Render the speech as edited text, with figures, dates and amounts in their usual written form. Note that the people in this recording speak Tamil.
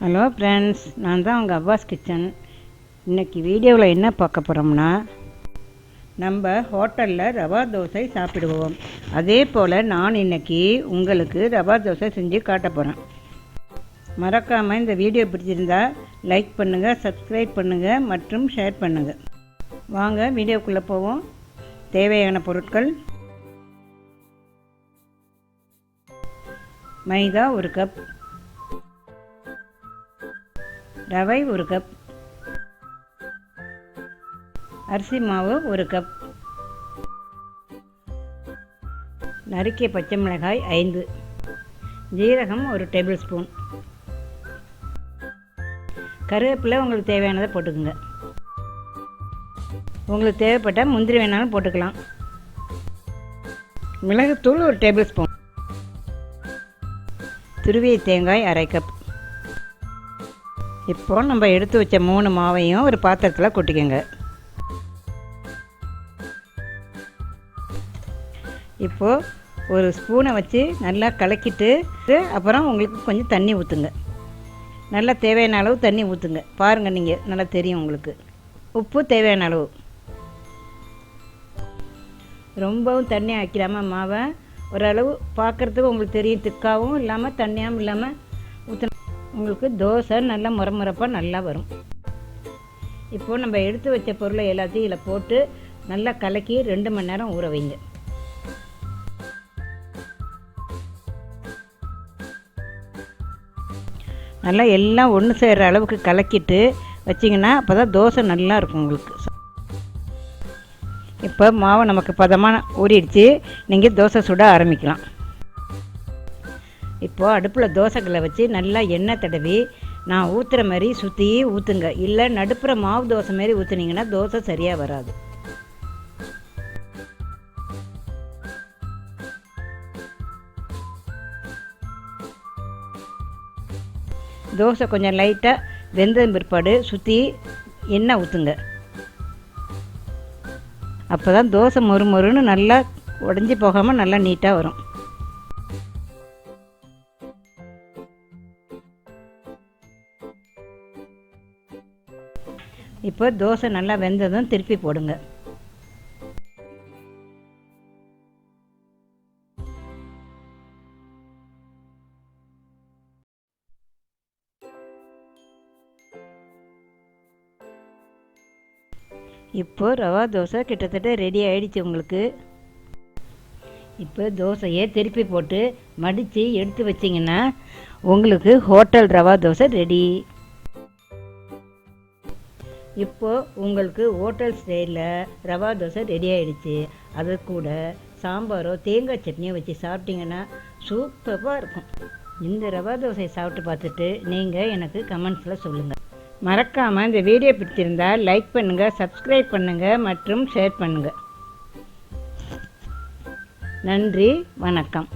ஹலோ ஃப்ரெண்ட்ஸ், நான் தான் உங்கள் அவ்வாஸ் கிச்சன். இன்றைக்கி வீடியோவில் என்ன பார்க்க போகிறோம்னா, நம்ம ஹோட்டலில் ரவா தோசை சாப்பிடுவோம். அதே போல் நான் இன்றைக்கி உங்களுக்கு ரவா தோசை செஞ்சு காட்ட போகிறேன். மறக்காமல் இந்த வீடியோ பிடிச்சிருந்தா லைக் பண்ணுங்கள், சப்ஸ்கிரைப் பண்ணுங்கள் மற்றும் ஷேர் பண்ணுங்கள். வாங்க வீடியோக்குள்ளே போவோம். தேவையான பொருட்கள்: மைதா 1 கப், ரவை 1 கப், அரிசி மாவு 1 கப், நறுக்கிய பச்சை மிளகாய் 5, ஜீரகம் 1 டேபிள் ஸ்பூன், கருவேப்பிலை உங்களுக்கு தேவையானதை போட்டுக்குங்க. உங்களுக்கு தேவைப்பட்டால் முந்திரி வேணாலும் போட்டுக்கலாம். மிளகுத்தூள் 1 டேபிள் ஸ்பூன், துருவிய தேங்காய் 1/2 கப். இப்போ நம்ம எடுத்து வச்ச 3 மாவையும் ஒரு பாத்திரத்தில் கொட்டிக்கோங்க. இப்போது ஒரு ஸ்பூனை வச்சு நல்லா கலக்கிட்டு அப்புறம் உங்களுக்கு கொஞ்சம் தண்ணி ஊற்றுங்க. நல்லா தேவையான அளவு தண்ணி ஊற்றுங்க. பாருங்கள், நீங்கள் நல்லா தெரியும் உங்களுக்கு. உப்பு தேவையான அளவு. ரொம்பவும் தண்ணி ஆக்கிடாமல் மாவை ஓரளவு பார்க்குறதுக்கு உங்களுக்கு தெரியும், திக்காகவும் இல்லாமல் தண்ணியாகவும் இல்லாமல் ஊற்றின உங்களுக்கு தோசை நல்லா முறமுறப்பாக நல்லா வரும். இப்போது நம்ம எடுத்து வச்ச பொருளை எல்லாத்தையும் இதில் போட்டு நல்லா கலக்கி 2 மணி நேரம் ஊற வைங்க. நல்லா எல்லாம் ஒன்று சேர்கிற அளவுக்கு கலக்கிட்டு வச்சிங்கன்னா அப்போ தான் தோசை நல்லா இருக்கும் உங்களுக்கு. இப்போ மாவு நமக்கு பதமாக ஊறிடுச்சு. நீங்கள் தோசை சுட ஆரம்பிக்கலாம். இப்போது அடுப்பில் தோசைக்கல்லை வச்சு நல்லா எண்ணெய் தடவி நான் ஊற்றுற மாதிரி சுற்றி ஊற்றுங்க. இல்லை நடுப்புற மாவு தோசை மாதிரி ஊற்றுனீங்கன்னா தோசை சரியாக வராது. தோசை கொஞ்சம் லைட்டாக வெந்ததும் பிற்பாடு சுற்றி எண்ணெய் ஊற்றுங்க. அப்போ தான் தோசை மொறுமொறுன்னு நல்லா உடஞ்சி போகாமல் நல்லா நீட்டாக வரும். இப்போ தோசை நல்லா வெந்ததும் திருப்பி போடுங்க. இப்போ ரவா தோசை கிட்டத்தட்ட ரெடி ஆகிடுச்சு உங்களுக்கு. இப்போ தோசையை திருப்பி போட்டு மடித்து எடுத்து வச்சிங்கன்னா உங்களுக்கு ஹோட்டல் ரவா தோசை ரெடி. இப்போது உங்களுக்கு ஹோட்டல் ஸ்டைலில் ரவா தோசை ரெடி ஆகிடுச்சு. அது கூட சாம்பாரோ தேங்காய் சட்னியோ வச்சு சாப்பிட்டிங்கன்னா சூப்பராக இருக்கும். இந்த ரவா தோசையை சாப்பிட்டு பார்த்துட்டு நீங்கள் எனக்கு கமெண்ட்ஸில் சொல்லுங்கள். மறக்காமல் இந்த வீடியோ பிடிச்சிருந்தால் லைக் பண்ணுங்கள், சப்ஸ்கிரைப் பண்ணுங்கள் மற்றும் ஷேர் பண்ணுங்கள். நன்றி, வணக்கம்.